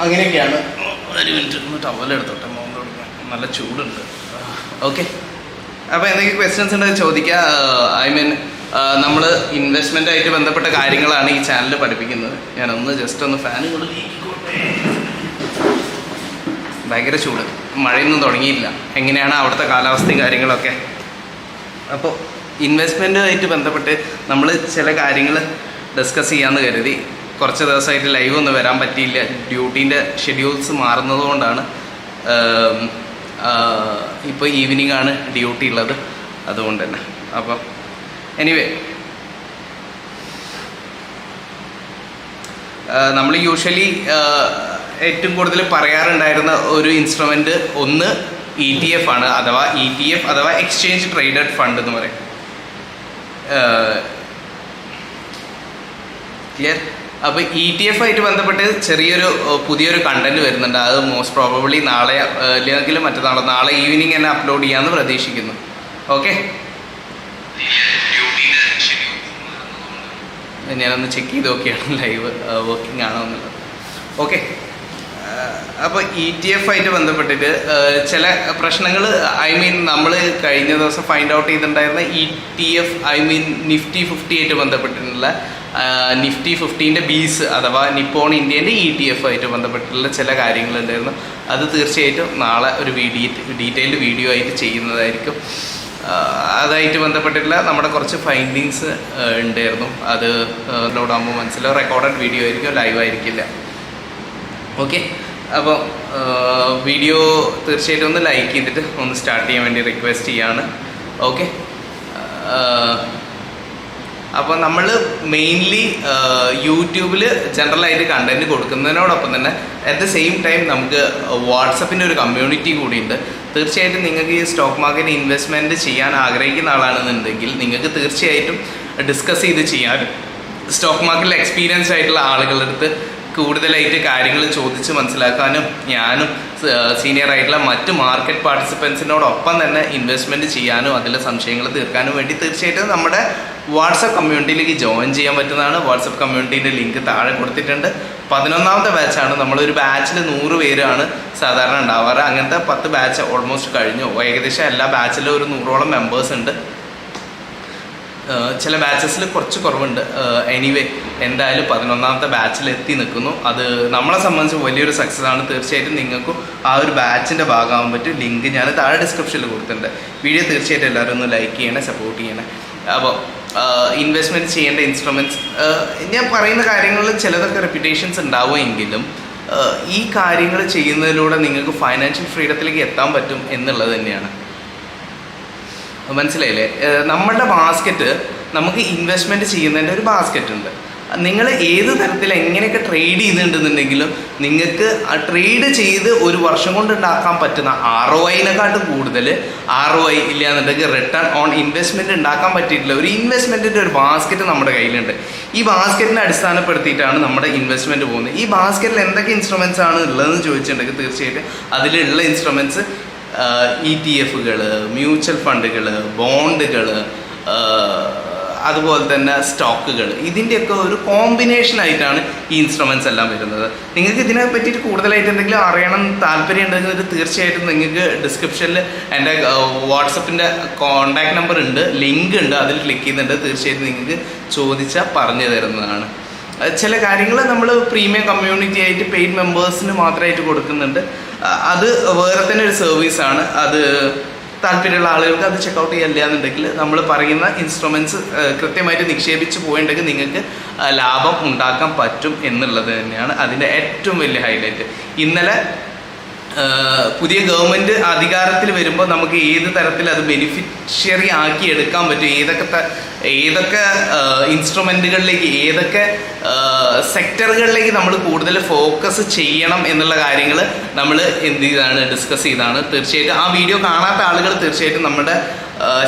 അങ്ങനെയൊക്കെയാണ്. ഒരു മിനിറ്റ് ഒന്ന് ടവലെടുത്തോട്ടെ, മോഹൻ കൊടുക്കാൻ നല്ല ചൂടുണ്ട്. ഓക്കെ, അപ്പോൾ എന്തെങ്കിലും ക്വസ്റ്റ്യൻസ് ഉണ്ടെങ്കിൽ ചോദിക്കുക. ഐ മീൻ നമ്മൾ ഇൻവെസ്റ്റ്മെൻറ്റായിട്ട് ബന്ധപ്പെട്ട കാര്യങ്ങളാണ് ഈ ചാനൽ പഠിപ്പിക്കുന്നത്. ഞാനൊന്ന് ജസ്റ്റ് ഒന്ന് ഫാൻ കൊണ്ട് നീക്കിക്കോട്ടെ. ഭയങ്കര ചൂട്, മഴയൊന്നും തുടങ്ങിയില്ല. എങ്ങനെയാണ് അവിടുത്തെ കാലാവസ്ഥയും കാര്യങ്ങളൊക്കെ? അപ്പോൾ ഇൻവെസ്റ്റ്മെൻറ്റുമായിട്ട് ബന്ധപ്പെട്ട് നമ്മൾ ചില കാര്യങ്ങൾ ഡിസ്കസ് ചെയ്യാമെന്ന് കരുതി. കുറച്ച് ദിവസമായിട്ട് ലൈവ് ഒന്നും വരാൻ പറ്റിയില്ല, ഡ്യൂട്ടീൻ്റെ ഷെഡ്യൂൾസ് മാറുന്നത് കൊണ്ടാണ്. ഇപ്പോൾ ഈവനിങ് ആണ് ഡ്യൂട്ടി ഉള്ളത്, അതുകൊണ്ട് തന്നെ. അപ്പം എനിവേ, നമ്മൾ യൂഷ്വലി ഏറ്റവും കൂടുതൽ പറയാറുണ്ടായിരുന്ന ഒരു ഇൻസ്ട്രുമെൻ്റ് ഒന്ന് ETF ആണ്, അഥവാ ETF അഥവാ എക്സ്ചേഞ്ച് ട്രേഡഡ് ഫണ്ട് എന്ന് പറയും. ക്ലിയർ? അപ്പോൾ ETF ആയിട്ട് ബന്ധപ്പെട്ട് ചെറിയൊരു പുതിയൊരു കണ്ടന്റ് വരുന്നുണ്ട്. അത് മോസ്റ്റ് പ്രോബബ്ലി നാളെ അല്ലെങ്കിൽ മറ്റന്നാളോ, നാളെ ഈവനിങ് തന്നെ അപ്ലോഡ് ചെയ്യാമെന്ന് പ്രതീക്ഷിക്കുന്നു. ഓക്കെ, ഞാനൊന്ന് ചെക്ക് ചെയ്ത് നോക്കിയാണ് ലൈവ് വർക്കിംഗ് ആണോ എന്നുള്ളത്. ഓക്കെ, അപ്പോൾ ETF ആയിട്ട് ബന്ധപ്പെട്ടിട്ട് ചില പ്രശ്നങ്ങൾ, ഐ മീൻ നമ്മൾ കഴിഞ്ഞ ദിവസം ഫൈൻഡ് ഔട്ട് ചെയ്തിട്ടുണ്ടായിരുന്ന ETF, ഐ മീൻ നിഫ്റ്റി 50 ആയിട്ട് ബന്ധപ്പെട്ടിട്ടുള്ള നിഫ്റ്റി 50ൻ്റെ ബീസ് അഥവാ നിപ്പോൺ ഇന്ത്യൻ്റെ ETF ആയിട്ട് ബന്ധപ്പെട്ടിട്ടുള്ള ചില കാര്യങ്ങളുണ്ടായിരുന്നു. അത് തീർച്ചയായിട്ടും നാളെ ഒരു ഡീറ്റെയിൽഡ് വീഡിയോ ആയിട്ട് ചെയ്യുന്നതായിരിക്കും. അതായിട്ട് ബന്ധപ്പെട്ടിട്ടുള്ള നമ്മുടെ കുറച്ച് ഫൈൻഡിങ്സ് ഉണ്ടായിരുന്നു. അത് ലോഡ് ആകുമ്പോൾ മനസ്സിലാവും. റെക്കോർഡഡ് വീഡിയോ ആയിരിക്കും, ലൈവ് ആയിരിക്കില്ല. ഓക്കെ, അപ്പോൾ വീഡിയോ തീർച്ചയായിട്ടും ഒന്ന് ലൈക്ക് ചെയ്തിട്ട് ഒന്ന് സ്റ്റാർട്ട് ചെയ്യാൻ വേണ്ടി റിക്വസ്റ്റ് ചെയ്യാണ്. ഓക്കെ, അപ്പോൾ നമ്മൾ മെയിൻലി യൂട്യൂബിൽ ജനറലായിട്ട് കണ്ടൻറ്റ് കൊടുക്കുന്നതിനോടൊപ്പം തന്നെ അറ്റ് ദ സെയിം ടൈം നമുക്ക് വാട്സപ്പിൻ്റെ ഒരു കമ്മ്യൂണിറ്റി കൂടിയുണ്ട്. തീർച്ചയായിട്ടും നിങ്ങൾക്ക് ഈ സ്റ്റോക്ക് മാർക്കറ്റ് ഇൻവെസ്റ്റ്മെൻറ്റ് ചെയ്യാൻ ആഗ്രഹിക്കുന്ന ആളാണെന്നുണ്ടെങ്കിൽ നിങ്ങൾക്ക് തീർച്ചയായിട്ടും ഡിസ്കസ് ചെയ്ത് ചെയ്യാനും സ്റ്റോക്ക് മാർക്കറ്റിൽ എക്സ്പീരിയൻസ് ആയിട്ടുള്ള ആളുകളുടെ അടുത്ത് കൂടുതലായിട്ട് കാര്യങ്ങൾ ചോദിച്ച് മനസ്സിലാക്കാനും ഞാനും സീനിയർ ആയിട്ടുള്ള മറ്റ് മാർക്കറ്റ് പാർട്ടിസിപ്പൻസിനോടൊപ്പം തന്നെ ഇൻവെസ്റ്റ്മെൻറ്റ് ചെയ്യാനും അതിലെ സംശയങ്ങൾ തീർക്കാനും വേണ്ടി തീർച്ചയായിട്ടും നമ്മുടെ വാട്സപ്പ് കമ്മ്യൂണിറ്റിയിലേക്ക് ജോയിൻ ചെയ്യാൻ പറ്റുന്നതാണ്. വാട്സപ്പ് കമ്മ്യൂണിറ്റീൻ്റെ ലിങ്ക് താഴെ കൊടുത്തിട്ടുണ്ട്. 11ാമത്തെ ബാച്ചാണ്. നമ്മളൊരു ബാച്ചിൽ 100 പേരാണ് സാധാരണ ഉണ്ടാവാറ്. അങ്ങനത്തെ 10 ബാച്ച് ഓൾമോസ്റ്റ് കഴിഞ്ഞു. ഏകദേശം എല്ലാ ബാച്ചിലും ഒരു 100ഓളം മെമ്പേഴ്സ് ഉണ്ട്. ചില ബാച്ചസിൽ കുറച്ച് കുറവുണ്ട്. എനിവേ, എന്തായാലും 11ാമത്തെ ബാച്ചിൽ എത്തി നിൽക്കുന്നു. അത് നമ്മളെ സംബന്ധിച്ച് വലിയൊരു സക്സസ് ആണ്. തീർച്ചയായിട്ടും നിങ്ങൾക്കും ആ ഒരു ബാച്ചിൻ്റെ ഭാഗമാകാൻ പറ്റും. ലിങ്ക് ഞാൻ താഴെ ഡിസ്ക്രിപ്ഷനിൽ കൊടുത്തിട്ടുണ്ട്. വീഡിയോ തീർച്ചയായിട്ടും എല്ലാവരും ഒന്ന് ലൈക്ക് ചെയ്യണേ, സപ്പോർട്ട് ചെയ്യണേ. അപ്പോൾ ഇൻവെസ്റ്റ്മെൻറ്റ് ചെയ്യേണ്ട ഇൻസ്ട്രുമെൻറ്റ്സ് ഞാൻ പറയുന്ന കാര്യങ്ങളിൽ ചിലതൊക്കെ റെപ്യൂട്ടേഷൻസ് ഉണ്ടാവുമെങ്കിലും ഈ കാര്യങ്ങൾ ചെയ്യുന്നതിലൂടെ നിങ്ങൾക്ക് ഫൈനാൻഷ്യൽ ഫ്രീഡത്തിലേക്ക് എത്താൻ പറ്റും എന്നുള്ളത് തന്നെയാണ്. മനസ്സിലായില്ലേ? നമ്മുടെ ബാസ്ക്കറ്റ്, നമുക്ക് ഇൻവെസ്റ്റ്മെൻറ്റ് ചെയ്യുന്നതിൻ്റെ ഒരു ബാസ്ക്കറ്റ് ഉണ്ട്. നിങ്ങൾ ഏത് തരത്തിൽ എങ്ങനെയൊക്കെ ട്രേഡ് ചെയ്തിട്ടുണ്ടെന്നുണ്ടെങ്കിലും നിങ്ങൾക്ക് ആ ട്രേഡ് ചെയ്ത് ഒരു വർഷം കൊണ്ട് ഉണ്ടാക്കാൻ പറ്റുന്ന ROIനെക്കാട്ടും കൂടുതൽ ROI ഇല്ല എന്നുണ്ടെങ്കിൽ റിട്ടേൺ ഓൺ ഇൻവെസ്റ്റ്മെൻറ്റ് ഉണ്ടാക്കാൻ പറ്റിയിട്ടില്ല. ഒരു ഇൻവെസ്റ്റ്മെൻറ്റിൻ്റെ ഒരു ബാസ്ക്കറ്റ് നമ്മുടെ കയ്യിലുണ്ട്. ഈ ബാസ്ക്കറ്റിനെ അടിസ്ഥാനപ്പെടുത്തിയിട്ടാണ് നമ്മുടെ ഇൻവെസ്റ്റ്മെൻറ്റ് പോകുന്നത്. ഈ ബാസ്ക്കറ്റിൽ എന്തൊക്കെ ഇൻസ്ട്രുമെൻറ്റ്സ് ആണ് ഉള്ളതെന്ന് ചോദിച്ചിട്ടുണ്ടെങ്കിൽ തീർച്ചയായിട്ടും അതിലുള്ള ഇൻസ്ട്രുമെൻറ്റ്സ് ETF-കൾ, മ്യൂച്വൽ ഫണ്ടുകൾ, ബോണ്ടുകൾ, അതുപോലെ തന്നെ സ്റ്റോക്കുകൾ, ഇതിൻ്റെയൊക്കെ ഒരു കോമ്പിനേഷനായിട്ടാണ് ഈ ഇൻസ്ട്രുമെൻറ്റ്സ് എല്ലാം വരുന്നത്. നിങ്ങൾക്ക് ഇതിനെ പറ്റിയിട്ട് കൂടുതലായിട്ട് എന്തെങ്കിലും അറിയണം താല്പര്യം ഉണ്ടെങ്കിൽ തീർച്ചയായിട്ടും നിങ്ങൾക്ക് ഡിസ്ക്രിപ്ഷനിൽ എൻ്റെ വാട്സപ്പിൻ്റെ കോൺടാക്ട് നമ്പർ ഉണ്ട്, ലിങ്ക് ഉണ്ട്, അതിൽ ക്ലിക്ക് ചെയ്യുന്നുണ്ട്. തീർച്ചയായിട്ടും നിങ്ങൾക്ക് ചോദിച്ചാൽ പറഞ്ഞു തരുന്നതാണ്. ചില കാര്യങ്ങൾ നമ്മൾ പ്രീമിയം കമ്മ്യൂണിറ്റി ആയിട്ട് പെയ്ഡ് മെമ്പേഴ്സിന് മാത്രമായിട്ട് കൊടുക്കുന്നുണ്ട്. അത് വേറെ തന്നെ ഒരു സർവീസാണ്. അത് താല്പര്യമുള്ള ആളുകൾക്ക് അത് ചെക്കൗട്ട് ചെയ്യില്ല എന്നുണ്ടെങ്കിൽ നമ്മൾ പറയുന്ന ഇൻസ്ട്രുമെൻറ്റ്സ് കൃത്യമായിട്ട് നിക്ഷേപിച്ച് പോയിട്ടുണ്ടെങ്കിൽ നിങ്ങൾക്ക് ലാഭം ഉണ്ടാക്കാൻ പറ്റും എന്നുള്ളത് തന്നെയാണ് അതിൻ്റെ ഏറ്റവും വലിയ ഹൈലൈറ്റ്. ഇന്നലെ പുതിയ ഗവൺമെൻറ് അധികാരത്തിൽ വരുമ്പോൾ നമുക്ക് ഏത് തരത്തിൽ അത് ബെനിഫിഷ്യറി ആക്കി എടുക്കാൻ പറ്റും, ഏതൊക്കെ ഇൻസ്ട്രുമെൻറ്റുകളിലേക്ക്, ഏതൊക്കെ സെക്ടറുകളിലേക്ക് നമ്മൾ കൂടുതൽ ഫോക്കസ് ചെയ്യണം എന്നുള്ള കാര്യങ്ങൾ നമ്മൾ എന്ത് ചെയ്താണ് ഡിസ്കസ് ചെയ്താണ്. തീർച്ചയായിട്ടും ആ വീഡിയോ കാണാത്ത ആളുകൾ തീർച്ചയായിട്ടും നമ്മുടെ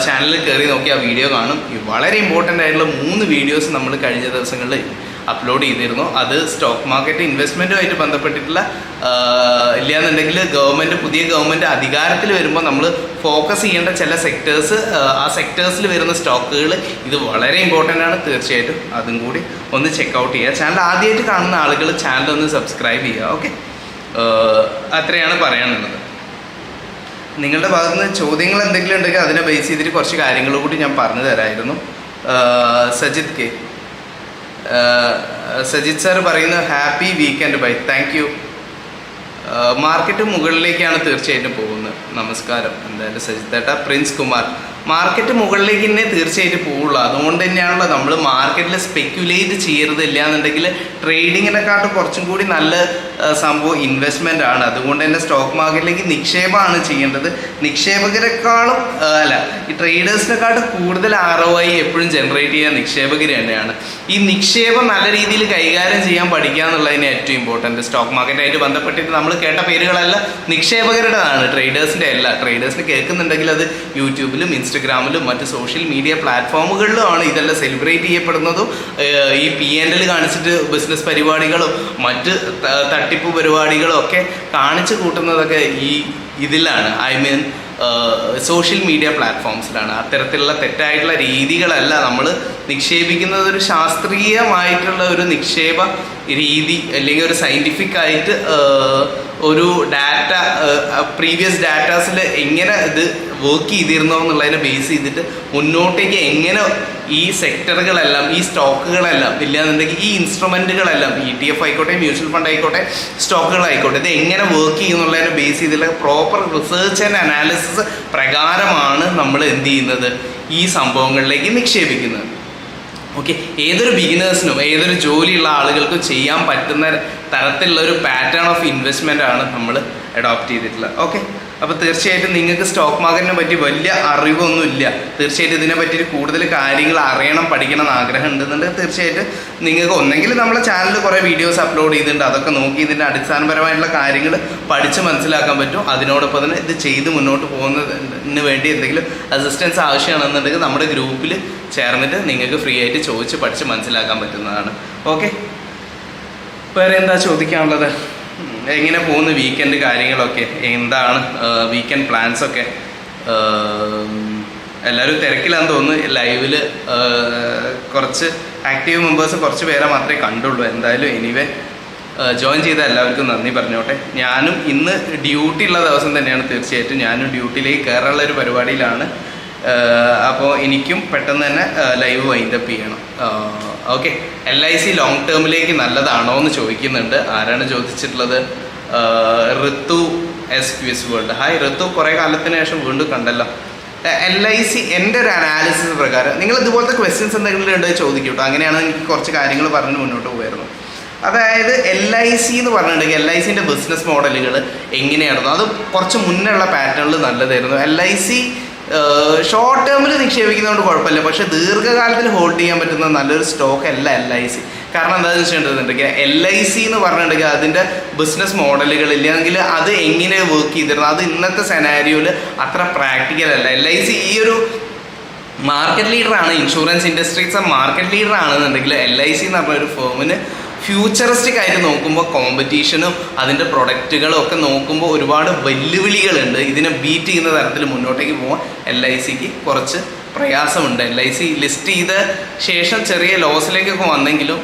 ചാനലിൽ കയറി നോക്കി ആ വീഡിയോ കാണും. വളരെ ഇമ്പോർട്ടൻ്റ് ആയിട്ടുള്ള 3 വീഡിയോസ് നമ്മൾ കഴിഞ്ഞ ദിവസങ്ങളിൽ അപ്ലോഡ് ചെയ്തിരുന്നു. അത് സ്റ്റോക്ക് മാർക്കറ്റ് ഇൻവെസ്റ്റ്മെൻറ്റുമായിട്ട് ബന്ധപ്പെട്ടിട്ടുള്ള ഇല്ലയെന്നുണ്ടെങ്കിൽ പുതിയ ഗവൺമെൻറ് അധികാരത്തിൽ വരുമ്പോൾ നമ്മൾ ഫോക്കസ് ചെയ്യേണ്ട ചില സെക്ടേഴ്സ്, ആ സെക്ടേഴ്സിൽ വരുന്ന സ്റ്റോക്കുകൾ, ഇത് വളരെ ഇമ്പോർട്ടൻ്റ് ആണ്. തീർച്ചയായിട്ടും അതും കൂടി ഒന്ന് ചെക്കൗട്ട് ചെയ്യുക. ചാനൽ ആദ്യമായിട്ട് കാണുന്ന ആളുകൾ ചാനൽ ഒന്ന് സബ്സ്ക്രൈബ് ചെയ്യുക. ഓക്കെ. അത്രയാണ് പറയാനുള്ളത്. നിങ്ങളുടെ ഭാഗത്ത് നിന്ന് ചോദ്യങ്ങൾ എന്തെങ്കിലും ഉണ്ടെങ്കിൽ അതിനെ ബേസ് ചെയ്തിട്ട് കുറച്ച് കാര്യങ്ങൾ കൂടി ഞാൻ പറഞ്ഞു തരാമായിരുന്നു. സജിത് സാർ പറയുന്നു happy weekend bye. Thank you. Market മുകളിലേക്കാണ് തീർച്ചയായിട്ടും പോകുന്നത്. നമസ്കാരം. എന്തായാലും സജിത്തേട്ട. പ്രിൻസ് കുമാർ, മാർക്കറ്റ് മുകളിലേക്ക് തന്നെ തീർച്ചയായിട്ടും പോവുള്ളൂ. അതുകൊണ്ട് തന്നെയാണല്ലോ നമ്മൾ മാർക്കറ്റിൽ സ്പെക്യുലേറ്റ് ചെയ്യരുതില്ല എന്നുണ്ടെങ്കിൽ ട്രേഡിങ്ങിനെക്കാട്ടും കുറച്ചും കൂടി നല്ല സംഭവം ഇൻവെസ്റ്റ്മെൻ്റ് ആണ്. അതുകൊണ്ട് തന്നെ സ്റ്റോക്ക് മാർക്കറ്റിലേക്ക് നിക്ഷേപമാണ് ചെയ്യേണ്ടത്. നിക്ഷേപകരെക്കാളും ഈ ട്രേഡേഴ്സിനെക്കാട്ടും കൂടുതൽ ROI എപ്പോഴും ജനറേറ്റ് ചെയ്യുക നിക്ഷേപകർ തന്നെയാണ്. ഈ നിക്ഷേപം നല്ല രീതിയിൽ കൈകാര്യം ചെയ്യാൻ പഠിക്കുക എന്നുള്ളതിന് ഏറ്റവും ഇമ്പോർട്ടൻറ്റ്. സ്റ്റോക്ക് മാർക്കറ്റായിട്ട് ബന്ധപ്പെട്ടിട്ട് നമ്മൾ കേട്ട പേരുകളെല്ലാം നിക്ഷേപകരുടേതാണ്, ട്രേഡേഴ്സിൻ്റെ അല്ല. ട്രേഡേഴ്സിന് കേൾക്കുന്നുണ്ടെങ്കിൽ അത് യൂട്യൂബിലും ഇൻസ്റ്റഗ്രാമിലും മറ്റ് സോഷ്യൽ മീഡിയ പ്ലാറ്റ്ഫോമുകളിലുമാണ് ഇതെല്ലാം സെലിബ്രേറ്റ് ചെയ്യപ്പെടുന്നതും. ഈ P&L കാണിച്ചിട്ട് ബിസിനസ് പരിപാടികളും മറ്റ് തട്ടിപ്പ് പരിപാടികളും ഒക്കെ കാണിച്ചു കൂട്ടുന്നതൊക്കെ ഇതിലാണ്. സോഷ്യൽ മീഡിയ പ്ലാറ്റ്ഫോംസിലാണ്. അത്തരത്തിലുള്ള തെറ്റായിട്ടുള്ള രീതികളല്ല നമ്മൾ നിക്ഷേപിക്കുന്നത്. ഒരു ശാസ്ത്രീയമായിട്ടുള്ള ഒരു നിക്ഷേപ രീതി അല്ലെങ്കിൽ ഒരു സയൻറ്റിഫിക് ആയിട്ട് ഒരു ഡാറ്റ പ്രീവിയസ് ഡാറ്റാസിൽ എങ്ങനെ ഇത് വർക്ക് ചെയ്തിരുന്നോ എന്നുള്ളതിനെ ബേസ് ചെയ്തിട്ട് മുന്നോട്ടേക്ക് എങ്ങനെ ഈ സെക്ടറുകളെല്ലാം ഈ സ്റ്റോക്കുകളെല്ലാം ഇല്ലാന്നുണ്ടെങ്കിൽ ഈ ഇൻസ്ട്രുമെൻറ്റുകളെല്ലാം ETF ആയിക്കോട്ടെ, മ്യൂച്വൽ ഫണ്ട് ആയിക്കോട്ടെ, സ്റ്റോക്കുകളായിക്കോട്ടെ, ഇത് എങ്ങനെ വർക്ക് ചെയ്യുന്നുള്ളതിനെ ബേസ് ചെയ്തിട്ടുള്ള പ്രോപ്പർ റിസർച്ച് ആൻഡ് അനാലിസിസ് പ്രകാരമാണ് നമ്മൾ എന്ത് ചെയ്യുന്നത്, ഈ സംഭവങ്ങളിലേക്ക് നിക്ഷേപിക്കുന്നത്. ഓക്കെ, ഏതൊരു ബിഗിനേഴ്സിനും ഏതൊരു ജോലിയുള്ള ആളുകൾക്കും ചെയ്യാൻ പറ്റുന്ന തരത്തിലുള്ള ഒരു പാറ്റേൺ ഓഫ് ഇൻവെസ്റ്റ്മെൻ്റ് ആണ് നമ്മൾ അഡോപ്റ്റ് ചെയ്തിട്ടുള്ളത്. ഓക്കെ, അപ്പോൾ തീർച്ചയായിട്ടും നിങ്ങൾക്ക് സ്റ്റോക്ക് മാർക്കറ്റിനെ പറ്റി വലിയ അറിവൊന്നുമില്ല, തീർച്ചയായിട്ടും ഇതിനെ പറ്റിയിട്ട് കൂടുതൽ കാര്യങ്ങൾ അറിയണം, പഠിക്കണം എന്ന് ആഗ്രഹം ഉണ്ടെന്നുണ്ടെങ്കിൽ തീർച്ചയായിട്ടും നിങ്ങൾക്ക് ഒന്നെങ്കിൽ നമ്മളെ ചാനലിൽ കുറേ വീഡിയോസ് അപ്ലോഡ് ചെയ്തിട്ടുണ്ട്, അതൊക്കെ നോക്കി ഇതിൻ്റെ അടിസ്ഥാനപരമായിട്ടുള്ള കാര്യങ്ങൾ പഠിച്ച് മനസ്സിലാക്കാൻ പറ്റും. അതിനോടൊപ്പം തന്നെ ഇത് ചെയ്ത് മുന്നോട്ട് പോകുന്നതിന് വേണ്ടി എന്തെങ്കിലും അസിസ്റ്റൻസ് ആവശ്യമാണെന്നുണ്ടെങ്കിൽ നമ്മുടെ ഗ്രൂപ്പിൽ ചേർന്നിട്ട് നിങ്ങൾക്ക് ഫ്രീ ആയിട്ട് ചോദിച്ച് പഠിച്ച് മനസ്സിലാക്കാൻ പറ്റുന്നതാണ്. ഓക്കെ, വേറെ എന്താ ചോദിക്കാനുള്ളത്? എങ്ങനെ പോകുന്നു വീക്കെൻഡ് കാര്യങ്ങളൊക്കെ? എന്താണ് വീക്കെൻഡ് പ്ലാൻസൊക്കെ? എല്ലാവരും തിരക്കിലാന്ന് തോന്നുന്നു. ലൈവിൽ കുറച്ച് ആക്റ്റീവ് മെമ്പേഴ്സ് കുറച്ച് പേരെ മാത്രമേ കണ്ടുള്ളൂ. എന്തായാലും എനിവേ ജോയിൻ ചെയ്ത എല്ലാവർക്കും നന്ദി പറഞ്ഞോട്ടെ. ഞാനും ഇന്ന് ഡ്യൂട്ടി ഉള്ള ദിവസം തന്നെയാണ്. തീർച്ചയായിട്ടും ഞാനും ഡ്യൂട്ടിയിലേക്ക് കയറാനുള്ള ഒരു പരിപാടിയിലാണ്. അപ്പോൾ എനിക്കും പെട്ടെന്ന് തന്നെ ലൈവ് വൈൻഡപ്പ് ചെയ്യണം. ഓക്കെ, LIC ലോങ് ടേമിലേക്ക് നല്ലതാണോ എന്ന് ചോദിക്കുന്നുണ്ട്. ആരാണ് ചോദിച്ചിട്ടുള്ളത്? ഋതു SQS വേൾഡ്. ഹായ് ഋതു, കുറേ കാലത്തിന് ശേഷം വീണ്ടും കണ്ടല്ലോ. LIC എൻ്റെ ഒരു അനാലിസിസ് പ്രകാരം നിങ്ങൾ ഇതുപോലത്തെ ക്വസ്റ്റ്യൻസ് എന്തെങ്കിലും ഉണ്ടോ ചോദിക്കും. അങ്ങനെയാണ് എനിക്ക് കുറച്ച് കാര്യങ്ങൾ പറഞ്ഞ് മുന്നോട്ട് പോയിരുന്നു. അതായത് LIC എന്ന് പറഞ്ഞിട്ടുണ്ടെങ്കിൽ LICൻ്റെ ബിസിനസ് മോഡലുകൾ എങ്ങനെയായിരുന്നു, അത് കുറച്ച് മുന്നേ ഉള്ള പാറ്റേണിൽ നല്ലതായിരുന്നു. LIC ഷോർട്ട് ടേമിൽ നിക്ഷേപിക്കുന്നതുകൊണ്ട് കുഴപ്പമില്ല, പക്ഷേ ദീർഘകാലത്തിൽ ഹോൾഡ് ചെയ്യാൻ പറ്റുന്ന നല്ലൊരു സ്റ്റോക്ക് അല്ല LIC. കാരണം എന്താണെന്ന് വെച്ചിട്ടുണ്ടെങ്കിൽ LIC എന്ന് പറഞ്ഞിട്ടുണ്ടെങ്കിൽ അതിൻ്റെ ബിസിനസ് മോഡലുകൾ ഇല്ലെങ്കിൽ അത് എങ്ങനെ വർക്ക് ചെയ്തിരുന്നു, അത് ഇന്നത്തെ സെനാരിയോയിൽ അത്ര പ്രാക്ടിക്കൽ അല്ല. LIC ഈ ഒരു മാർക്കറ്റ് ലീഡറാണ്, ഇൻഷുറൻസ് ഇൻഡസ്ട്രീസ് മാർക്കറ്റ് ലീഡർ ആണെന്നുണ്ടെങ്കിൽ LIC എന്ന് പറഞ്ഞൊരു ഫേമിന് ഫ്യൂച്ചറിസ്റ്റിക് ആയിട്ട് നോക്കുമ്പോൾ കോമ്പറ്റീഷനും അതിൻ്റെ പ്രൊഡക്റ്റുകളും ഒക്കെ നോക്കുമ്പോൾ ഒരുപാട് വെല്ലുവിളികളുണ്ട്. ഇതിനെ ബീറ്റ് ചെയ്യുന്ന തരത്തിൽ മുന്നോട്ടേക്ക് പോകാൻ LICക്ക് കുറച്ച് പ്രയാസമുണ്ട്. LIC ലിസ്റ്റ് ചെയ്ത ശേഷം ചെറിയ ലോസിലേക്കൊക്കെ വന്നെങ്കിലും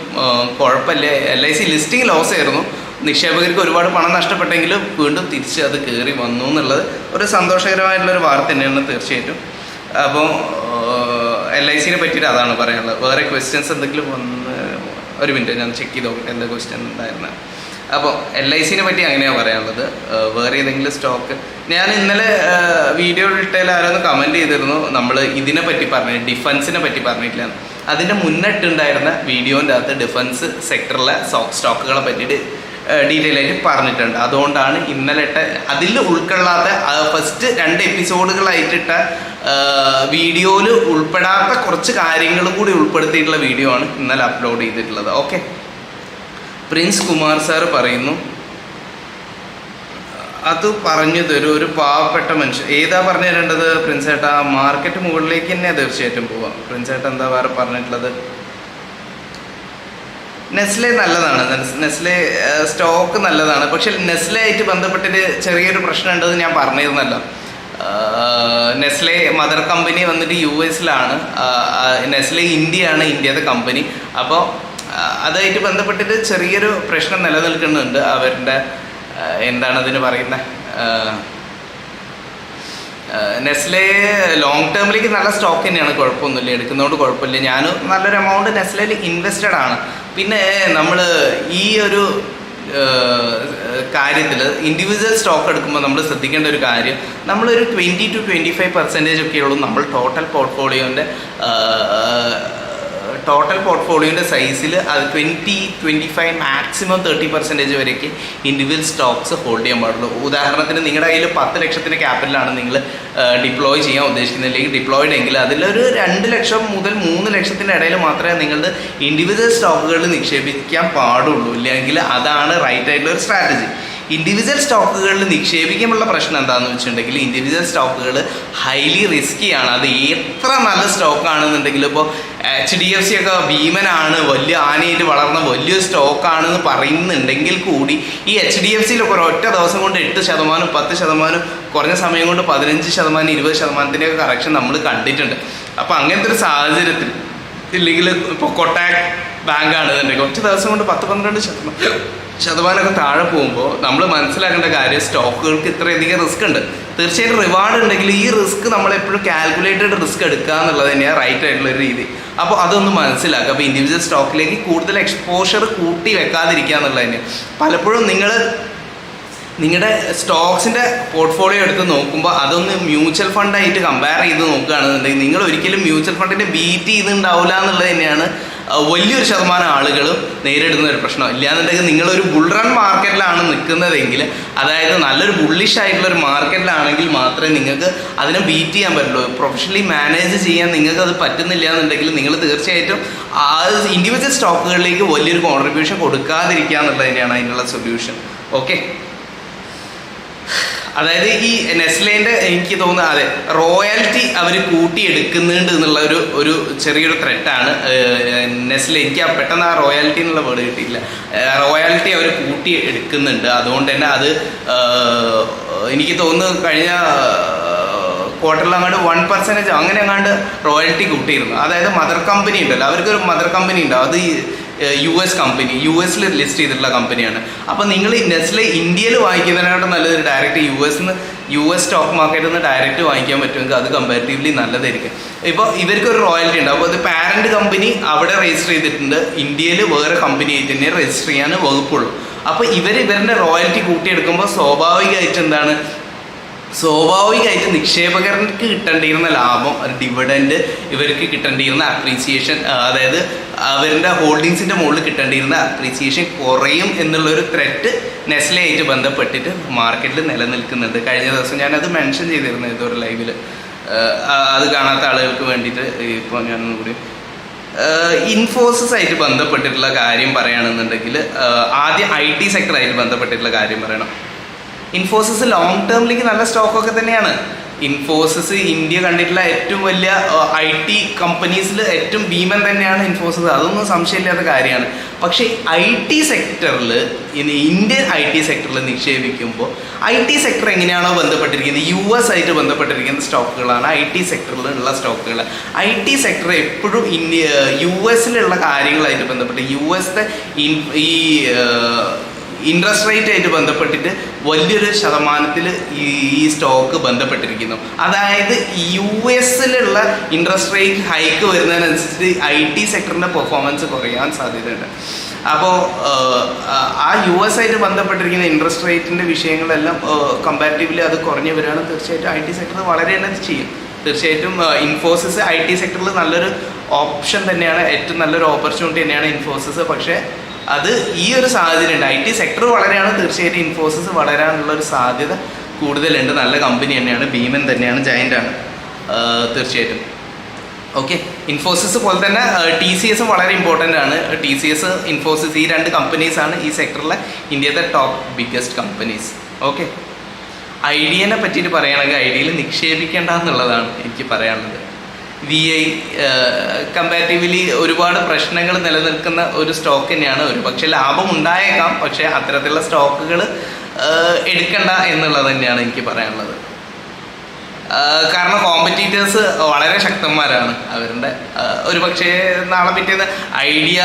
കുഴപ്പമില്ല. LIC ലിസ്റ്റിംഗ് ലോസ് ആയിരുന്നു, നിക്ഷേപകർക്ക് ഒരുപാട് പണം നഷ്ടപ്പെട്ടെങ്കിലും വീണ്ടും തിരിച്ച് അത് കയറി വന്നു എന്നുള്ളത് ഒരു സന്തോഷകരമായിട്ടുള്ളൊരു വാർത്ത തന്നെയാണ് തീർച്ചയായിട്ടും. അപ്പോൾ LICനെ പറ്റിയിട്ട് അതാണ് പറയാനുള്ളത്. വേറെ ക്വസ്റ്റ്യൻസ് എന്തെങ്കിലും വന്ന് ഒരു മിനിറ്റ് ഞാൻ ചെക്ക് ചെയ്ത് നോക്കട്ടെ എന്താ ക്വസ്റ്റ്യൻ ഉണ്ടായിരുന്നത്. അപ്പോൾ LICനെ പറ്റി അങ്ങനെയാണ് പറയാനുള്ളത്. വേറെ ഏതെങ്കിലും സ്റ്റോക്ക് ഞാൻ ഇന്നലെ വീഡിയോ ഇട്ടതിൽ ആരൊന്ന് കമൻറ്റ് ചെയ്തിരുന്നു, നമ്മൾ ഇതിനെ പറ്റി പറഞ്ഞു, ഡിഫൻസിനെ പറ്റി പറഞ്ഞിട്ടില്ല. അതിൻ്റെ മുന്നിട്ടുണ്ടായിരുന്ന വീഡിയോൻ്റെ അകത്ത് ഡിഫൻസ് സെക്ടറിലെ സ്റ്റോക്കുകളെ പറ്റിയിട്ട് ഡീറ്റെയിൽ ആയിട്ട് പറഞ്ഞിട്ടുണ്ട്. അതുകൊണ്ടാണ് ഇന്നലെ ഇട്ട അതിൽ ഉൾക്കൊള്ളാത്ത ഫസ്റ്റ് 2 എപ്പിസോഡുകളായിട്ടിട്ട വീഡിയോയിൽ ഉൾപ്പെടാത്ത കുറച്ച് കാര്യങ്ങളും കൂടി ഉൾപ്പെടുത്തിയിട്ടുള്ള വീഡിയോ ആണ് ഇന്നലെ അപ്ലോഡ് ചെയ്തിട്ടുള്ളത്. ഓക്കെ, പ്രിൻസ് കുമാർ സാർ പറയുന്നു അത് പറഞ്ഞു തരൂ ഒരു പാവപ്പെട്ട മനുഷ്യൻ. ഏതാ പറഞ്ഞു തരേണ്ടത് പ്രിൻസ് ഏട്ടാ? മാർക്കറ്റ് മുകളിലേക്ക് തന്നെ തീർച്ചയായിട്ടും പോവാം. പ്രിൻസ് ഏട്ടാ എന്താ വേറെ പറഞ്ഞിട്ടുള്ളത്? നെസ്ലെ നല്ലതാണ്, നെസ്ലെ സ്റ്റോക്ക് നല്ലതാണ്. പക്ഷെ നെസ്ലെ ആയിട്ട് ബന്ധപ്പെട്ടിട്ട് ചെറിയൊരു പ്രശ്നം ഉണ്ടെന്ന് ഞാൻ പറഞ്ഞിരുന്നല്ലോ. നെസ്ലെ മദർ കമ്പനി വന്നിട്ട് US-ലാണ്, നെസ്ലെ ഇന്ത്യയാണ് ഇന്ത്യയുടെ കമ്പനി. അപ്പോൾ അതായിട്ട് ബന്ധപ്പെട്ടിട്ട് ചെറിയൊരു പ്രശ്നം നിലനിൽക്കുന്നുണ്ട്. അവരുടെ എന്താണ് അതിന് പറയുന്നത്, നെസ്ലെ ലോങ് ടേമിലേക്ക് നല്ല സ്റ്റോക്ക് തന്നെയാണ്, കുഴപ്പമൊന്നുമില്ല, എടുക്കുന്നതുകൊണ്ട് കുഴപ്പമില്ല. ഞാൻ നല്ലൊരു എമൗണ്ട് നെസ്ലയിൽ ഇൻവെസ്റ്റഡ് ആണ്. പിന്നെ നമ്മൾ ഈ ഒരു കാര്യത്തിൽ ഇൻഡിവിജ്വൽ സ്റ്റോക്ക് എടുക്കുമ്പോൾ നമ്മൾ ശ്രദ്ധിക്കേണ്ട ഒരു കാര്യം, നമ്മളൊരു 20 to 25% ഒക്കെ ഉള്ളൂ നമ്മൾ ടോട്ടൽ പോർട്ട്ഫോളിയോൻ്റെ സൈസിൽ അത് 20-25 മാക്സിമം 30% വരെയൊക്കെ ഇൻഡിവിജ്വൽ സ്റ്റോക്സ് ഹോൾഡ് ചെയ്യാൻ പാടുള്ളൂ. ഉദാഹരണത്തിന് നിങ്ങളുടെ കയ്യിൽ 10 ലക്ഷത്തിൻ്റെ ക്യാപിറ്റലാണ് നിങ്ങൾ ഡിപ്ലോയ് ചെയ്യാൻ ഉദ്ദേശിക്കുന്നത്, അല്ലെങ്കിൽ ഡിപ്ലോയിഡ് എങ്കിൽ അതിലൊരു 2 ലക്ഷം മുതൽ 3 ലക്ഷത്തിൻ്റെ ഇടയിൽ മാത്രമേ നിങ്ങളുടെ ഇൻഡിവിജ്വൽ സ്റ്റോക്കുകളിൽ നിക്ഷേപിക്കാൻ പാടുള്ളൂ. ഇല്ലെങ്കിൽ അതാണ് റൈറ്റ് ആയിട്ടുള്ള ഒരു സ്ട്രാറ്റജി. ഇൻഡിവിജ്വൽ സ്റ്റോക്കുകളിൽ നിക്ഷേപിക്കുമ്പോൾ പ്രശ്നം എന്താണെന്ന് വെച്ചിട്ടുണ്ടെങ്കിൽ ഇൻഡിവിജ്വൽ സ്റ്റോക്കുകൾ ഹൈലി റിസ്ക്കിയാണ്. അത് എത്ര നല്ല സ്റ്റോക്കാണെന്നുണ്ടെങ്കിൽ ഇപ്പോൾ HDFC ഒക്കെ ഭീമനാണ്, വലിയ ആനയായിട്ട് വളർന്ന വലിയൊരു സ്റ്റോക്കാണെന്ന് പറയുന്നുണ്ടെങ്കിൽ കൂടി ഈ HDFCയിലൊക്കെ ഒരൊറ്റ ദിവസം കൊണ്ട് 8%, 10%, കുറഞ്ഞ സമയം കൊണ്ട് 15%, 20%-ൻ്റെയൊക്കെ കറക്ഷൻ നമ്മൾ കണ്ടിട്ടുണ്ട്. അപ്പോൾ അങ്ങനത്തെ ഒരു സാഹചര്യത്തിൽ ഇല്ലെങ്കിൽ ഇപ്പോൾ കൊട്ടാക് ബാങ്ക് ആണെന്നുണ്ടെങ്കിൽ ഒറ്റ ദിവസം കൊണ്ട് 10-12% താഴെ പോകുമ്പോൾ നമ്മൾ മനസ്സിലാക്കേണ്ട കാര്യം സ്റ്റോക്കുകൾക്ക് ഇത്രയധികം റിസ്ക് ഉണ്ട്. തീർച്ചയായിട്ടും റിവാർഡ് ഉണ്ടെങ്കിൽ ഈ റിസ്ക് നമ്മളെപ്പോഴും കാൽക്കുലേറ്റഡ് റിസ്ക് എടുക്കുക എന്നുള്ളത് തന്നെയാണ് റൈറ്റ് ആയിട്ടുള്ളൊരു രീതി. അപ്പോൾ അതൊന്ന് മനസ്സിലാക്കുക. അപ്പോൾ ഇൻഡിവിജ്വൽ സ്റ്റോക്കിലേക്ക് കൂടുതൽ എക്സ്പോഷർ കൂട്ടി വെക്കാതിരിക്കുക എന്നുള്ളത് തന്നെയാണ്. പലപ്പോഴും നിങ്ങളുടെ സ്റ്റോക്സിൻ്റെ പോർട്ട്ഫോളിയോ എടുത്ത് നോക്കുമ്പോൾ അതൊന്ന് മ്യൂച്വൽ ഫണ്ടായിട്ട് കമ്പയർ ചെയ്ത് നോക്കുകയാണെന്നുണ്ടെങ്കിൽ നിങ്ങൾ ഒരിക്കലും മ്യൂച്വൽ ഫണ്ടിനെ ബീറ്റ് ചെയ്തിട്ടുണ്ടാവില്ല എന്നുള്ളത് തന്നെയാണ് വലിയൊരു ശതമാനം ആളുകളും നേരിടുന്ന ഒരു പ്രശ്നം. ഇല്ലാന്നുണ്ടെങ്കിൽ നിങ്ങളൊരു ബുൾ റൺ മാർക്കറ്റിലാണ് നിൽക്കുന്നതെങ്കിൽ, അതായത് നല്ലൊരു ബുള്ളിഷ് ആയിട്ടുള്ള ഒരു മാർക്കറ്റിലാണെങ്കിൽ മാത്രമേ നിങ്ങൾക്ക് അതിനെ ബീറ്റ് ചെയ്യാൻ പറ്റുള്ളൂ. പ്രൊഫഷണലി മാനേജ് ചെയ്യാൻ നിങ്ങൾക്ക് അത് പറ്റുന്നില്ല എന്നുണ്ടെങ്കിൽ നിങ്ങൾ തീർച്ചയായിട്ടും ആ ഇൻഡിവിജ്വൽ സ്റ്റോക്കുകളിലേക്ക് വലിയൊരു കോൺട്രിബ്യൂഷൻ കൊടുക്കാതിരിക്കുക എന്നുള്ളത് തന്നെയാണ് അതിനുള്ള സൊല്യൂഷൻ. ഓക്കെ, അതായത് ഈ നെസ്ലേൻ്റെ എനിക്ക് തോന്നുന്നത് അതെ റോയൽറ്റി അവർ കൂട്ടിയെടുക്കുന്നുണ്ട് എന്നുള്ള ഒരു ചെറിയൊരു ത്രെറ്റാണ് നെസ്ലെ. എനിക്ക് പെട്ടെന്ന് ആ റോയൽറ്റി എന്നുള്ള വേർഡ് കിട്ടിയില്ല. റോയൽറ്റി അവർ കൂട്ടി എടുക്കുന്നുണ്ട്. അതുകൊണ്ട് തന്നെ അത് എനിക്ക് തോന്നുന്നു കഴിഞ്ഞ ക്വാർട്ടറിൽ അങ്ങോട്ട് 1% അങ്ങനെ അങ്ങാണ്ട് റോയൽറ്റി കൂട്ടിയിരുന്നു. അതായത് മദർ കമ്പനി ഉണ്ടല്ലോ, അവർക്കൊരു മദർ കമ്പനി ഉണ്ടാവും, അത് US കമ്പനി, US ലിസ്റ്റ് ചെയ്തിട്ടുള്ള കമ്പനിയാണ്. അപ്പോൾ നിങ്ങൾ നെസ്ലെ ഇന്ത്യയിൽ വാങ്ങിക്കുന്നതിനായിട്ട് നല്ലത് ഡയറക്റ്റ് US സ്റ്റോക്ക് മാർക്കറ്റിൽ നിന്ന് ഡയറക്റ്റ് വാങ്ങിക്കാൻ പറ്റുമെങ്കിൽ അത് കമ്പാരിറ്റീവ്ലി നല്ലതായിരിക്കും. ഇപ്പോൾ ഇവർക്കൊരു റോയൽറ്റി ഉണ്ട്. അപ്പോൾ അത് പാരൻറ്റ് കമ്പനി അവിടെ രജിസ്റ്റർ ചെയ്തിട്ടുണ്ട്, ഇന്ത്യയിൽ വേറെ കമ്പനി ആയിട്ട് തന്നെ രജിസ്റ്റർ ചെയ്യാൻ വകുപ്പുള്ളൂ. അപ്പോൾ ഇവരുടെ റോയൽറ്റി കൂട്ടിയെടുക്കുമ്പോൾ സ്വാഭാവികമായിട്ട് നിക്ഷേപകർക്ക് കിട്ടേണ്ടിയിരുന്ന ലാഭം, ഡിവിഡൻഡ്, ഇവർക്ക് കിട്ടേണ്ടിയിരുന്ന അപ്രീസിയേഷൻ, അതായത് അവരുടെ ഹോൾഡിങ്സിൻ്റെ മുകളിൽ കിട്ടേണ്ടിയിരുന്ന അപ്രീസിയേഷൻ കുറയും എന്നുള്ളൊരു ത്രെറ്റ് നെസ്ലെ ആയിട്ട് ബന്ധപ്പെട്ടിട്ട് മാർക്കറ്റിൽ നിലനിൽക്കുന്നുണ്ട്. കഴിഞ്ഞ ദിവസം ഞാനത് മെൻഷൻ ചെയ്തിരുന്നു ഇതൊരു ലൈവിൽ. അത് കാണാത്ത ആളുകൾക്ക് വേണ്ടിയിട്ട് ഇപ്പോൾ ഞാനൊന്നും കൂടി ഇൻഫോസിസ് ആയിട്ട് ബന്ധപ്പെട്ടിട്ടുള്ള കാര്യം പറയുകയാണെന്നുണ്ടെങ്കിൽ ആദ്യം IT സെക്ടറായിട്ട് ബന്ധപ്പെട്ടിട്ടുള്ള കാര്യം പറയണം. ഇൻഫോസിസ് ലോങ് ടേമിലേക്ക് നല്ല സ്റ്റോക്കൊക്കെ തന്നെയാണ്. ഇൻഫോസിസ് ഇന്ത്യ കണ്ടിട്ടുള്ള ഏറ്റവും വലിയ IT കമ്പനീസിൽ ഏറ്റവും ഭീമൻ തന്നെയാണ് ഇൻഫോസിസ്, അതൊന്നും സംശയമില്ലാത്ത കാര്യമാണ്. പക്ഷേ IT സെക്ടറിൽ, ഇന്ത്യൻ IT സെക്ടറിൽ നിക്ഷേപിക്കുമ്പോൾ IT സെക്ടർ എങ്ങനെയാണോ ബന്ധപ്പെട്ടിരിക്കുന്നത്, US ആയിട്ട് ബന്ധപ്പെട്ടിരിക്കുന്ന സ്റ്റോക്കുകളാണ് IT സെക്ടറിൽ ഉള്ള സ്റ്റോക്കുകൾ. IT സെക്ടർ എപ്പോഴും US കാര്യങ്ങളായിട്ട് ബന്ധപ്പെട്ട് US-ത്തെ ഈ ഇൻട്രസ്റ്റ് റേറ്റ് ആയിട്ട് ബന്ധപ്പെട്ടിട്ട് വലിയൊരു ശതമാനത്തിൽ ഈ സ്റ്റോക്ക് ബന്ധപ്പെട്ടിരിക്കുന്നു. അതായത് US ഇൻട്രസ്റ്റ് റേറ്റ് ഹൈക്ക് വരുന്നതിനനുസരിച്ച് IT സെക്ടറിൻ്റെ പെർഫോമൻസ് കുറയാൻ സാധ്യതയുണ്ട്. അപ്പോൾ ആ US ആയിട്ട് ബന്ധപ്പെട്ടിരിക്കുന്ന ഇൻട്രസ്റ്റ് റേറ്റിൻ്റെ വിഷയങ്ങളെല്ലാം കമ്പാരിറ്റീവ്ലി അത് കുറഞ്ഞു വരികയാണ്. തീർച്ചയായിട്ടും IT സെക്ടർ വളരെ എനർജി ചെയ്യും. തീർച്ചയായിട്ടും ഇൻഫോസിസ് IT സെക്ടറിൽ നല്ലൊരു ഓപ്ഷൻ തന്നെയാണ്, ഏറ്റവും നല്ലൊരു ഓപ്പർച്യൂണിറ്റി തന്നെയാണ് ഇൻഫോസിസ്. പക്ഷേ അത് ഈ ഒരു സാഹചര്യം ഉണ്ട്, IT സെക്ടർ വളരെയാണ്, തീർച്ചയായിട്ടും ഇൻഫോസിസ് വളരാനുള്ളൊരു സാധ്യത കൂടുതലുണ്ട്. നല്ല കമ്പനി തന്നെയാണ്, ഭീമൻ തന്നെയാണ്, ജയൻ്റാണ് തീർച്ചയായിട്ടും. ഓക്കെ, ഇൻഫോസിസ് പോലെ തന്നെ TCS വളരെ ഇമ്പോർട്ടൻ്റ് ആണ്. TCS, ഇൻഫോസിസ്, ഈ 2 കമ്പനീസാണ് ഈ സെക്ടറിലെ ഇന്ത്യയിലെ ടോപ്പ് ബിഗ്ഗസ്റ്റ് കമ്പനീസ്. ഓക്കെ, ഐഡിയനെ പറ്റിയിട്ട് പറയുകയാണെങ്കിൽ ഐഡിയയിൽ നിക്ഷേപിക്കേണ്ട എന്നുള്ളതാണ് എനിക്ക് പറയാനുള്ളത്. VI കമ്പാരിറ്റീവ്ലി ഒരുപാട് പ്രശ്നങ്ങൾ നിലനിൽക്കുന്ന ഒരു സ്റ്റോക്ക് തന്നെയാണ്. ഒരു പക്ഷേ ലാഭം ഉണ്ടായേക്കാം, പക്ഷേ അത്തരത്തിലുള്ള സ്റ്റോക്കുകൾ എടുക്കണ്ട എന്നുള്ളത് തന്നെയാണ് എനിക്ക് പറയാനുള്ളത്. കാരണം കോമ്പറ്റീറ്റേഴ്സ് വളരെ ശക്തന്മാരാണ്. അവരുടെ ഒരു പക്ഷേ നാളെ പിറ്റേന്ന് ഐഡിയ,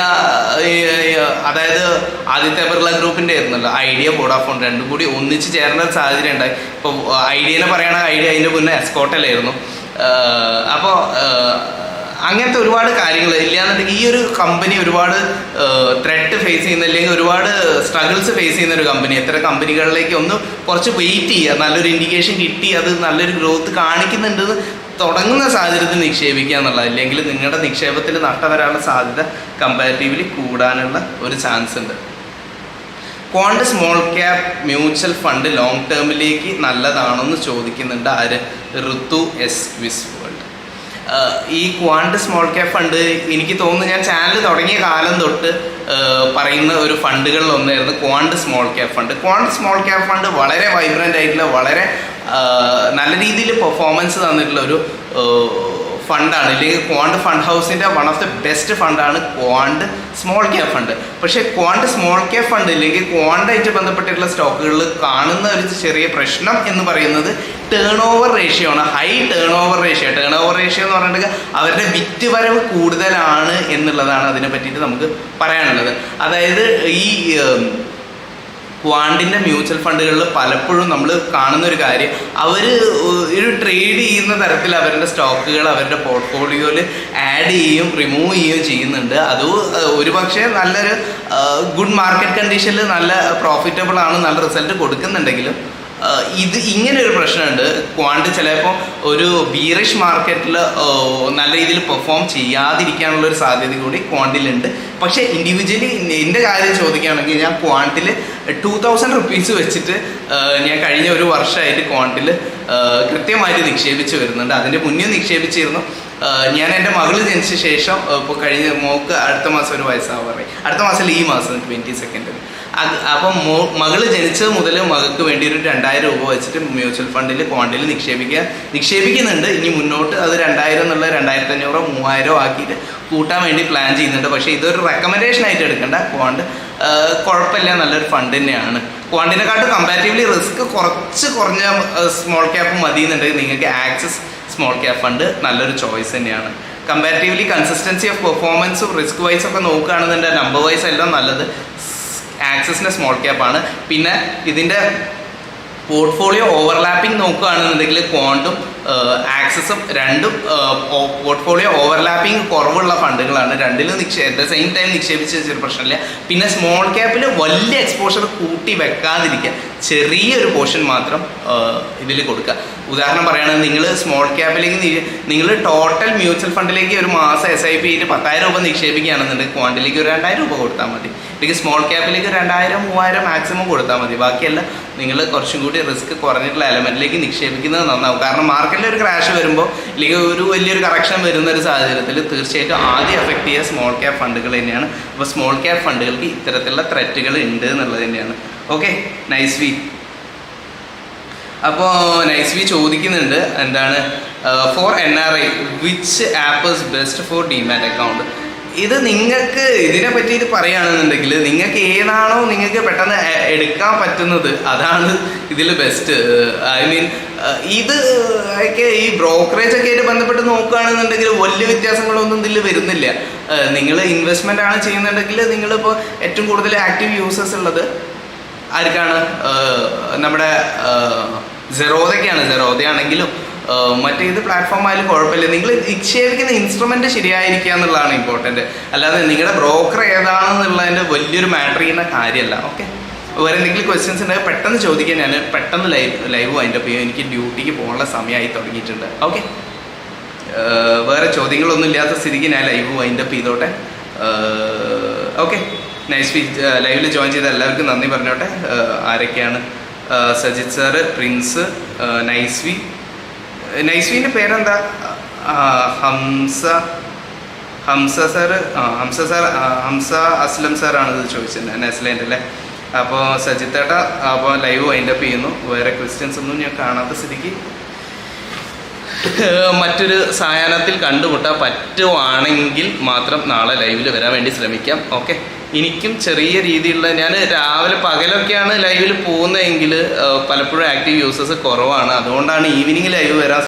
അതായത് ആദ്യത്തെ ബിർള ഗ്രൂപ്പിൻ്റെ ആയിരുന്നല്ലോ ഐഡിയ, വോഡാഫോൺ രണ്ടും കൂടി ഒന്നിച്ച് ചേർന്ന ഒരു സാഹചര്യം ഉണ്ടായി. ഇപ്പോൾ ഐഡിയനെ പറയണ ഐഡിയ അതിൻ്റെ മുന്നേ എസ്കോട്ടലായിരുന്നു. അപ്പോൾ അങ്ങനത്തെ ഒരുപാട് കാര്യങ്ങൾ ഇല്ലാന്നുണ്ടെങ്കിൽ ഈ ഒരു കമ്പനി ഒരുപാട് ത്രെറ്റ് ഫേസ് ചെയ്യുന്ന, അല്ലെങ്കിൽ ഒരുപാട് സ്ട്രഗിൾസ് ഫേസ് ചെയ്യുന്ന ഒരു കമ്പനി. എത്ര കമ്പനികളിലേക്ക് ഒന്ന് കുറച്ച് വെയിറ്റ് ചെയ്യുക, നല്ലൊരു ഇൻഡിക്കേഷൻ കിട്ടി അത് നല്ലൊരു ഗ്രോത്ത് കാണിക്കുന്നുണ്ടെന്ന് തുടങ്ങുന്ന സാഹചര്യത്തിൽ നിക്ഷേപിക്കുക എന്നുള്ളത്. അല്ലെങ്കിൽ നിങ്ങളുടെ നിക്ഷേപത്തിൽ നഷ്ടം വരാനുള്ള സാധ്യത കമ്പാരിറ്റീവ്ലി കൂടാനുള്ള ഒരു ചാൻസ് ഉണ്ട്. Quant small cap mutual fund long ടേമിലേക്ക് നല്ലതാണെന്ന് ചോദിക്കുന്നുണ്ട് ആര്? Ritu S wiz world. ഈ ക്വാണ്ട് സ്മോൾ ക്യാപ് ഫണ്ട് എനിക്ക് തോന്നുന്നു ഞാൻ ചാനൽ തുടങ്ങിയ കാലം തൊട്ട് പറയുന്ന ഒരു ഫണ്ടുകളിൽ ഒന്നായിരുന്നു Quant small cap fund. Quant small cap fund വളരെ വൈബ്രൻ്റ് ആയിട്ടുള്ള, വളരെ നല്ല രീതിയിൽ പെർഫോമൻസ് തന്നിട്ടുള്ള ഒരു ഫണ്ടാണ്. ഇല്ലെങ്കിൽ ക്വാണ്ട് ഫണ്ട് ഹൗസിൻ്റെ വൺ ഓഫ് ദി ബെസ്റ്റ് ഫണ്ടാണ് ക്വാണ്ട് സ്മോൾ ക്യാപ് ഫണ്ട്. പക്ഷേ ക്വാണ്ട് സ്മോൾ ക്യാപ് ഫണ്ട് ഇല്ലെങ്കിൽ ക്വാണ്ടായിട്ട് ബന്ധപ്പെട്ടിട്ടുള്ള സ്റ്റോക്കുകളിൽ കാണുന്ന ഒരു ചെറിയ പ്രശ്നം എന്ന് പറയുന്നത് ടേൺ ഓവർ റേഷ്യോ ആണ്. High turn over ratio. Turn over ratio എന്ന് പറഞ്ഞിട്ട് അവരുടെ വിറ്റ് വരവ് കൂടുതലാണ് എന്നുള്ളതാണ് അതിനെ പറ്റിയിട്ട് നമുക്ക് പറയാനുള്ളത്. അതായത് ഈ ക്വാണ്ടിൻ്റെ മ്യൂച്വൽ ഫണ്ടുകളിൽ പലപ്പോഴും നമ്മൾ കാണുന്ന ഒരു കാര്യം, അവർ ഒരു ട്രേഡ് ചെയ്യുന്ന തരത്തിൽ അവരുടെ സ്റ്റോക്കുകൾ അവരുടെ പോർട്ട്ഫോളിയോയിൽ ആഡ് ചെയ്യുകയും റിമൂവ് ചെയ്യുകയും ചെയ്യുന്നുണ്ട്. അത് ഒരുപക്ഷെ നല്ലൊരു ഗുഡ് മാർക്കറ്റ് കണ്ടീഷനിൽ നല്ല പ്രോഫിറ്റബിൾ ആണ്, നല്ല റിസൾട്ട് കൊടുക്കുന്നുണ്ടെങ്കിലും ഇത് ഇങ്ങനെ ഒരു പ്രശ്നമുണ്ട്. ക്വാണ്ട് ചിലപ്പോൾ ഒരു ബീറിഷ് മാർക്കറ്റിൽ നല്ല രീതിയിൽ പെർഫോം ചെയ്യാതിരിക്കാനുള്ള ഒരു സാധ്യത കൂടി ക്വാണ്ടിലുണ്ട്. പക്ഷേ ഇൻഡിവിജ്വലി എൻ്റെ കാര്യം ചോദിക്കുകയാണെങ്കിൽ ഞാൻ ക്വാണ്ടിൽ 2000 റുപ്പീസ് വെച്ചിട്ട് ഞാൻ കഴിഞ്ഞ ഒരു വർഷമായിട്ട് ക്വാണ്ടിൽ കൃത്യമായിട്ട് നിക്ഷേപിച്ച് വരുന്നുണ്ട്. അതിൻ്റെ മുന്നേ നിക്ഷേപിച്ചിരുന്നു. ഞാൻ എൻ്റെ മകൾ ജനിച്ച ശേഷം ഇപ്പോൾ കഴിഞ്ഞ മോൾക്ക് അടുത്ത മാസം ഒരു വയസ്സാവാറായി. അടുത്ത മാസം ഈ മാസം 22 അപ്പം മകൾ ജനിച്ചത് മുതൽ മകൾക്ക് വേണ്ടി ഒരു 2000 രൂപ വെച്ചിട്ട് മ്യൂച്വൽ ഫണ്ടിൽ ക്വാണ്ടിൽ നിക്ഷേപിക്കുന്നുണ്ട്. ഇനി മുന്നോട്ട് അത് 2000 എന്നുള്ള 2500 3000 ആക്കിയിട്ട് കൂട്ടാൻ വേണ്ടി പ്ലാൻ ചെയ്യുന്നുണ്ട്. പക്ഷേ ഇതൊരു റെക്കമെൻഡേഷൻ ആയിട്ട് എടുക്കേണ്ട. ക്വാണ്ട് കുഴപ്പമില്ല, നല്ലൊരു ഫണ്ട് തന്നെയാണ്. ക്വാണ്ടിനെക്കാട്ടും കമ്പാരിറ്റീവ്ലി റിസ്ക് കുറച്ച് കുറഞ്ഞ സ്മോൾ ക്യാപ്പ് മതി എന്നുണ്ടെങ്കിൽ നിങ്ങൾക്ക് ആക്സിസ് സ്മോൾ ക്യാപ്പ് ഫണ്ട് നല്ലൊരു ചോയ്സ് തന്നെയാണ്. കമ്പാരിറ്റീവ്ലി കൺസിസ്റ്റൻസി ഓഫ് പെർഫോമൻസും റിസ്ക് വൈസ് ഒക്കെ നോക്കുകയാണെന്നുണ്ടെങ്കിൽ നമ്പർ വൈസ് എല്ലാം നല്ലത് ആക്സിസിൻ്റെ സ്മോൾ ക്യാപ്പാണ്. പിന്നെ ഇതിൻ്റെ പോർട്ട്ഫോളിയോ ഓവർലാപ്പിംഗ് നോക്കുകയാണെന്നുണ്ടെങ്കിൽ ക്വാണ്ടും ആക്സിസും രണ്ടും പോർട്ട്ഫോളിയോ ഓവർലാപ്പിംഗ് കുറവുള്ള ഫണ്ടുകളാണ്. രണ്ടിലും അറ്റ് ദ സെയിം ടൈം നിക്ഷേപിച്ച ചെറിയ പ്രശ്നമില്ല. പിന്നെ സ്മോൾ ക്യാപ്പിൽ വലിയ എക്സ്പോഷർ കൂട്ടി വെക്കാതിരിക്കുക, ചെറിയൊരു പോർഷൻ മാത്രം ഇതിൽ കൊടുക്കുക. ഉദാഹരണം പറയുകയാണെങ്കിൽ നിങ്ങൾ സ്മോൾ ക്യാപ്പിലേക്ക് നിങ്ങൾ ടോട്ടൽ മ്യൂച്വൽ ഫണ്ടിലേക്ക് ഒരു മാസം SIP ആയിട്ട് 10,000 രൂപ നിക്ഷേപിക്കുകയാണെന്നുണ്ടെങ്കിൽ ക്വാണ്ടിലേക്ക് ഒരു 2000 രൂപ കൊടുത്താൽ മതി. അല്ലെങ്കിൽ സ്മോൾ ക്യാപ്പിലേക്ക് 2000 3000 മാക്സിമം കൊടുത്താൽ മതി. ബാക്കിയല്ല നിങ്ങൾ കുറച്ചും കൂടി റിസ്ക് കുറഞ്ഞിട്ടുള്ള എലമെൻറ്റിലേക്ക് നിക്ഷേപിക്കുന്നത് നന്നാവും. കാരണം മാർക്കറ്റിൽ ഒരു ക്രാഷ് വരുമ്പോൾ അല്ലെങ്കിൽ ഒരു വലിയൊരു കറക്ഷൻ വരുന്ന ഒരു സാഹചര്യത്തിൽ തീർച്ചയായിട്ടും ആദ്യം എഫക്റ്റ് ചെയ്യുക സ്മോൾ ക്യാപ്പ് ഫണ്ടുകൾ തന്നെയാണ്. അപ്പോൾ സ്മോൾ ക്യാപ്പ് ഫണ്ടുകൾക്ക് ഇത്തരത്തിലുള്ള ത്രെറ്റുകൾ ഉണ്ട് എന്നുള്ളത് തന്നെയാണ്. Okay, nice V. അപ്പോൾ നൈസ് വി ചോദിക്കുന്നുണ്ട് എന്താണ് for NRI which app is best for demat account. ഇത് നിങ്ങൾക്ക് ഇതിനെ പറ്റിയിട്ട് പറയുകയാണെന്നുണ്ടെങ്കിൽ നിങ്ങൾക്ക് ഏതാണോ നിങ്ങൾക്ക് പെട്ടെന്ന് എടുക്കാൻ പറ്റുന്നത് അതാണ് ഇതിൽ ബെസ്റ്റ്. ഐ മീൻ ഇത് ഒക്കെ ഈ ബ്രോക്കറേജ് ഒക്കെ ആയിട്ട് ബന്ധപ്പെട്ട് നോക്കുകയാണെന്നുണ്ടെങ്കിൽ വലിയ വ്യത്യാസങ്ങളൊന്നും ഇതിൽ വരുന്നില്ല. നിങ്ങൾ ഇൻവെസ്റ്റ്മെൻ്റ് ആണ് ചെയ്യുന്നുണ്ടെങ്കിൽ നിങ്ങളിപ്പോൾ ഏറ്റവും കൂടുതൽ ആക്റ്റീവ് യൂസേഴ്സ് ഉള്ളത് ആർക്കാണ്? നമ്മുടെ സെറോദയ്ക്കാണ്. സെറോദയാണെങ്കിലും മറ്റേത് പ്ലാറ്റ്ഫോം ആയാലും കുഴപ്പമില്ല. നിങ്ങൾ നിക്ഷേപിക്കുന്ന ഇൻസ്ട്രുമെൻറ്റ് ശരിയായിരിക്കുക എന്നുള്ളതാണ് ഇമ്പോർട്ടൻറ്റ്. അല്ലാതെ നിങ്ങളുടെ ബ്രോക്കർ ഏതാണെന്നുള്ളതിൻ്റെ വലിയൊരു മാറ്റർ ചെയ്യുന്ന കാര്യമല്ല. ഓക്കെ, വേറെ എന്തെങ്കിലും ക്വസ്റ്റ്യൻസ് ഉണ്ടെങ്കിൽ പെട്ടെന്ന് ചോദിക്കാൻ. ഞാൻ പെട്ടെന്ന് ലൈവ് വൈൻഡപ്പ് ചെയ്യും. എനിക്ക് ഡ്യൂട്ടിക്ക് പോകാനുള്ള സമയമായി തുടങ്ങിയിട്ടുണ്ട്. ഓക്കെ, വേറെ ചോദ്യങ്ങളൊന്നും ഇല്ലാത്ത സ്ഥിതിക്ക് ഞാൻ ലൈവ് വൈൻഡപ്പ് ചെയ്തോട്ടെ. Okay, nice V. ലൈവിൽ ജോയിൻ ചെയ്ത എല്ലാവർക്കും നന്ദി പറഞ്ഞോട്ടെ. ആരൊക്കെയാണ്? Sajith sir, Prince, Naisvi. നൈസ്വിൻ്റെ പേരെന്താ? ഹംസ സാറ്. ഹംസ അസ്ലം സാറാണ് ഇത് ചോദിച്ചത്, നെസ്ലൈൻ്റെ അല്ലേ? അപ്പോൾ സജിത്ത് ഏട്ടാ, അപ്പോൾ ലൈവ് വൈൻഡപ്പ് ചെയ്യുന്നു. വേറെ ക്വസ്റ്റ്യൻസ് ഒന്നും ഞാൻ കാണാത്ത സ്ഥിതിക്ക് മറ്റൊരു സായാഹ്നത്തിൽ കണ്ടുമുട്ടാൻ പറ്റുവാണെങ്കിൽ മാത്രം നാളെ ലൈവിൽ വരാൻ വേണ്ടി ശ്രമിക്കാം. ഓക്കെ, എനിക്കും ചെറിയ രീതിയിലുള്ള, ഞാൻ രാവിലെ പകലൊക്കെയാണ് ലൈവിൽ പോകുന്നതെങ്കിൽ പലപ്പോഴും ആക്റ്റീവ് യൂസേഴ്സ് കുറവാണ്. അതുകൊണ്ടാണ് ഈവനിങ് ലൈവ് വരാൻ